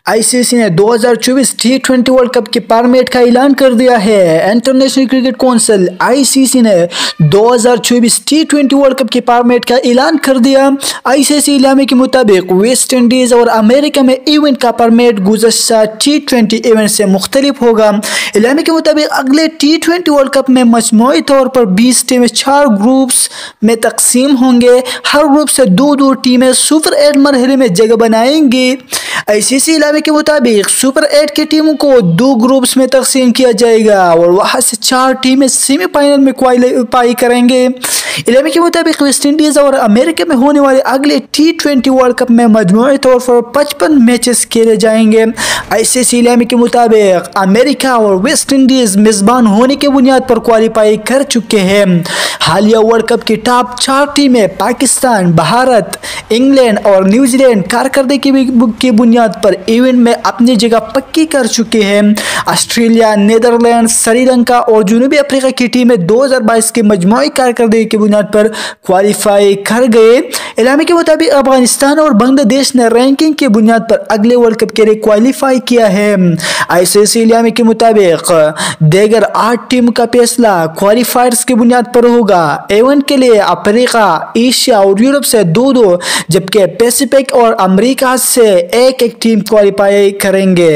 ICC ने 2024 टी20 world cup के format का ऐलान कर दिया है। इंटरनेशनल क्रिकेट काउंसिल आईसीसी ने 2024 टी20 वर्ल्ड कप के फॉर्मेट का ऐलान कर दिया। आईसीसी इलामे के मुताबिक वेस्ट इंडीज और अमेरिका में इवेंट का फॉर्मेट गुज़श्ता टी20 इवेंट से मुख्तलिफ होगा। इलामे के मुताबिक अगले टी20 वर्ल्ड कप में मजमूई तौर पर 20 टीमें 4 ग्रुप्स में तकसीम होंगे। हर ग्रुप से दो टीमें सुपर 8 मरहले में जगह बनाएंगी। आईसीसी इलामे के मुताबिक सुपर 8 की टीमों को 2 ग्रुप्स में तकसीम किया जाएगा और वहां से 4 टीमें सेमीफाइनल में क्वालिफाई करेंगे। इलामे के मुताबिक वेस्ट इंडीज और अमेरिका में होने वाले अगले टी20 वर्ल्ड कप में मजमूई तौर पर 55 मैचेस खेले जाएंगे। आईसीसी इलामे के मुताबिक अमेरिका और वेस्ट इंडीज मेजबान होने के बुनियाद पर क्वालिफाई कर चुके हैं। हालिया वर्ल्ड कप की टॉप 4 टीमें पाकिस्तान, भारत, इंग्लैंड और न्यूजीलैंड कारकर्दगी की बुनियाद पर इवेंट में अपनी जगह पक्की कर चुके हैं। ऑस्ट्रेलिया, नीदरलैंड, श्रीलंका और जनूबी अफ्रीका की टीमें 2022 के मजमूई कारकर्दगी की बुनियाद पर क्वालिफाई कर गए। इलामे के मुताबिक अफगानिस्तान और बांग्लादेश ने रैंकिंग की बुनियाद पर अगले वर्ल्ड कप के लिए क्वालिफाई किया है। आईसीसी इलामे के मुताबिक देगर 8 टीम का फैसला क्वालिफायर्स की बुनियाद पर होगा। इवेंट के लिए अफ्रीका, एशिया और यूरोप से 2-2 जबकि पैसिफिक और अमेरिका से एक टीम क्वालिफाई करेंगे।